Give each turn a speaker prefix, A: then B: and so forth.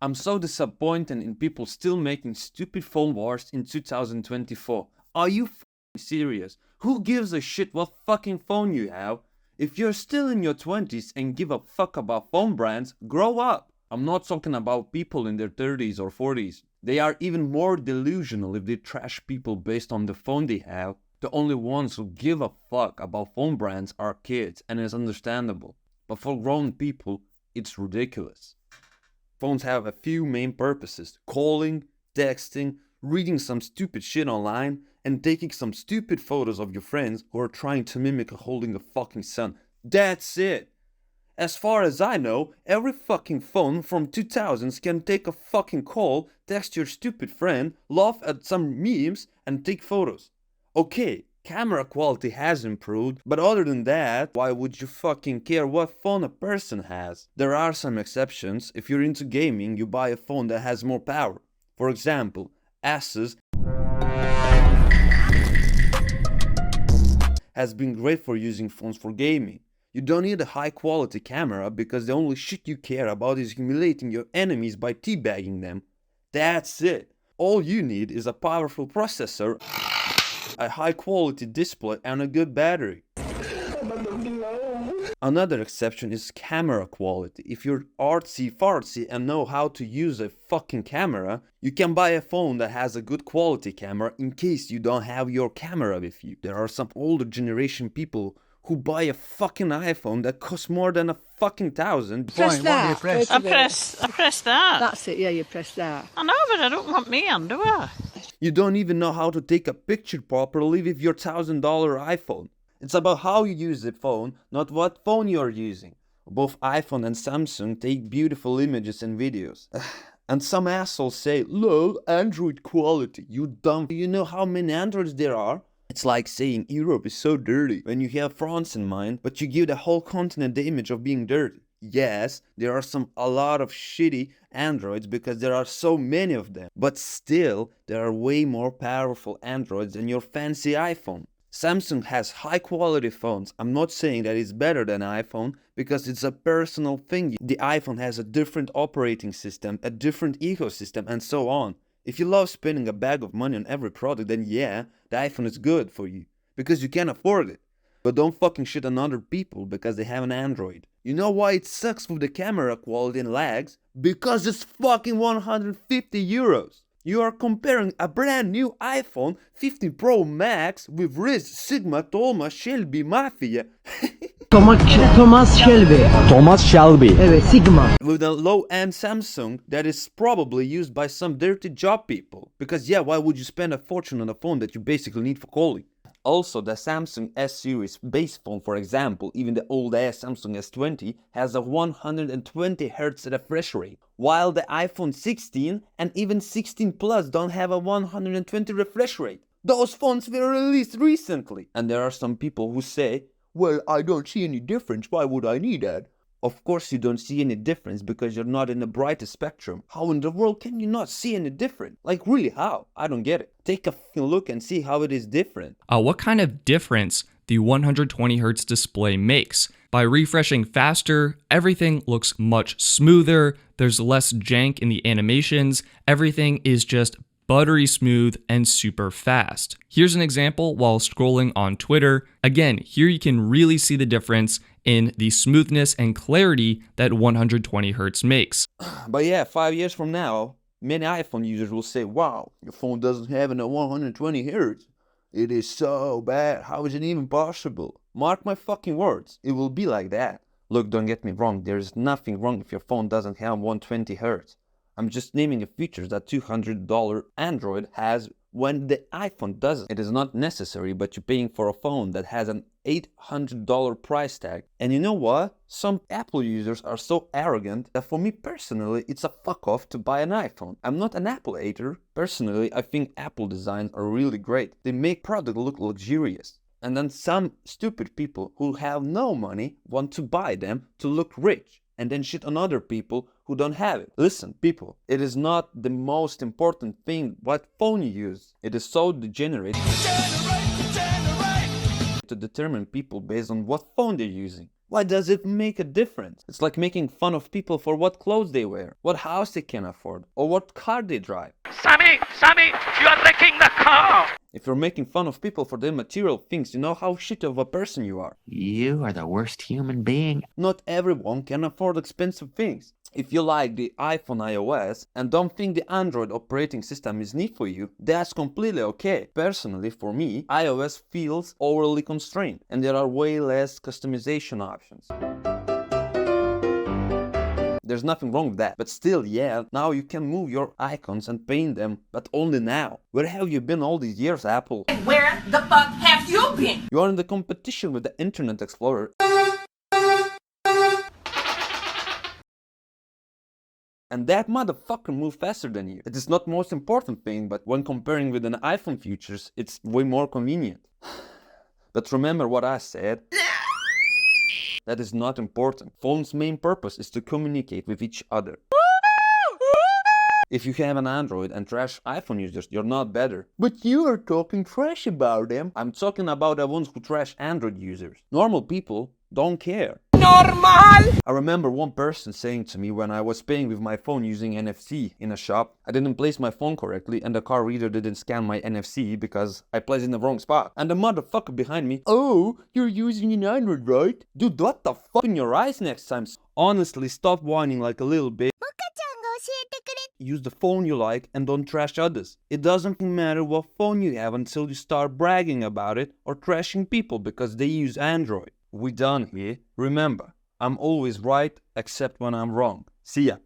A: I'm so disappointed in people still making stupid phone wars in 2024. Are you serious? Who gives a shit what fucking phone you have? If you're still in your 20s and give a fuck about phone brands, grow up. I'm not talking about people in their 30s or 40s. They are even more delusional if they trash people based on the phone they have. The only ones who give a fuck about phone brands are kids, and it's understandable. But for grown people, it's ridiculous. Phones have a few main purposes: calling, texting, reading some stupid shit online, and taking some stupid photos of your friends who are trying to mimic holding a fucking sun. That's it! As far as I know, every fucking phone from 2000s can take a fucking call, text your stupid friend, laugh at some memes, and take photos. Okay, camera quality has improved, but other than that, why would you fucking care what phone a person has? There are some exceptions. If you're into gaming, you buy a phone that has more power. For example, Asus has been great for using phones for gaming. You don't need a high quality camera because the only shit you care about is humiliating your enemies by teabagging them. That's it. All you need is a powerful processor, a high quality display, and a good battery. Another exception is camera quality. If you're artsy-fartsy and know how to use a fucking camera, you can buy a phone that has a good quality camera in case you don't have your camera with you. There are some older generation people who buy a fucking iPhone that costs more than $1,000.
B: Press that.
C: I press that.
B: That's it, yeah, you press that.
C: I know, but I don't want me underwear.
A: You don't even know how to take a picture properly with your $1,000 iPhone. It's about how you use the phone, not what phone you are using. Both iPhone and Samsung take beautiful images and videos. And some assholes say, low Android quality. You dumb. Do you know how many Androids there are? It's like saying Europe is so dirty when you have France in mind, but you give the whole continent the image of being dirty. Yes, there are a lot of shitty Androids because there are so many of them. But still, there are way more powerful Androids than your fancy iPhone. Samsung has high quality phones. I'm not saying that it's better than iPhone because it's a personal thing. The iPhone has a different operating system, a different ecosystem, and so on. If you love spending a bag of money on every product, then yeah, the iPhone is good for you because you can afford it. But don't fucking shit on other people because they have an Android. You know why it sucks with the camera quality and lags? Because it's fucking 150 euros. You are comparing a brand new iPhone 15 Pro Max with Riz, Sigma, Thomas Shelby, Mafia.
B: Thomas Shelby. Evet, Sigma.
A: With a low-end Samsung that is probably used by some dirty job people. Because yeah, why would you spend a fortune on a phone that you basically need for calling? Also, the Samsung S-series base phone, for example, even the old-ass Samsung S20, has a 120Hz refresh rate, while the iPhone 16 and even 16 Plus don't have a 120 refresh rate. Those phones were released recently. And there are some people who say, well, I don't see any difference, why would I need that? Of course you don't see any difference because you're not in the brightest spectrum. How in the world can you not see any difference? Like really, how? I don't get it. Take a fucking look and see how it is different.
D: What kind of difference the 120Hz display makes? By refreshing faster, everything looks much smoother, there's less jank in the animations, everything is just buttery smooth and super fast. Here's an example while scrolling on Twitter. Again, here you can really see the difference in the smoothness and clarity that 120Hz makes.
A: But yeah, 5 years from now, many iPhone users will say, wow, your phone doesn't have a 120Hz. It is so bad, how is it even possible? Mark my fucking words, it will be like that. Look, don't get me wrong, there is nothing wrong if your phone doesn't have 120Hz. I'm just naming the features that $200 Android has when the iPhone doesn't. It is not necessary, but you're paying for a phone that has an $800 price tag. And you know what? Some Apple users are so arrogant that for me personally, it's a fuck off to buy an iPhone. I'm not an Apple hater. Personally, I think Apple designs are really great. They make product look luxurious. And then some stupid people who have no money want to buy them to look rich and then shit on other people who don't have it. Listen, people, it is not the most important thing what phone you use. It is so degenerate to determine people based on what phone they're using. Why does it make a difference? It's like making fun of people for what clothes they wear, what house they can afford, or what car they drive.
E: Sammy, you are wrecking the car!
A: If you're making fun of people for their material things, you know how shit of a person you are.
F: You are the worst human being.
A: Not everyone can afford expensive things. If you like the iPhone iOS and don't think the Android operating system is neat for you, that's completely okay. Personally, for me, iOS feels overly constrained and there are way less customization options. There's nothing wrong with that, but still, yeah, now you can move your icons and paint them, but only now. Where have you been all these years, Apple?
G: Where the fuck have you been?
A: You are in the competition with the Internet Explorer. And that motherfucker moved faster than you. It is not the most important thing, but when comparing with an iPhone features, it's way more convenient. But remember what I said? That is not important. Phone's main purpose is to communicate with each other. If you have an Android and trash iPhone users, you're not better. But you are talking trash about them. I'm talking about the ones who trash Android users. Normal people don't care.
G: Normal!
A: I remember one person saying to me when I was paying with my phone using NFC in a shop, I didn't place my phone correctly and the car reader didn't scan my NFC because I placed it in the wrong spot. And the motherfucker behind me, oh, you're using an Android, right? Dude, what the fuck in your eyes next time? Honestly, stop whining like a little bitch. Use the phone you like and don't trash others. It doesn't matter what phone you have until you start bragging about it or trashing people because they use Android. We done here. Remember, I'm always right except when I'm wrong. See ya.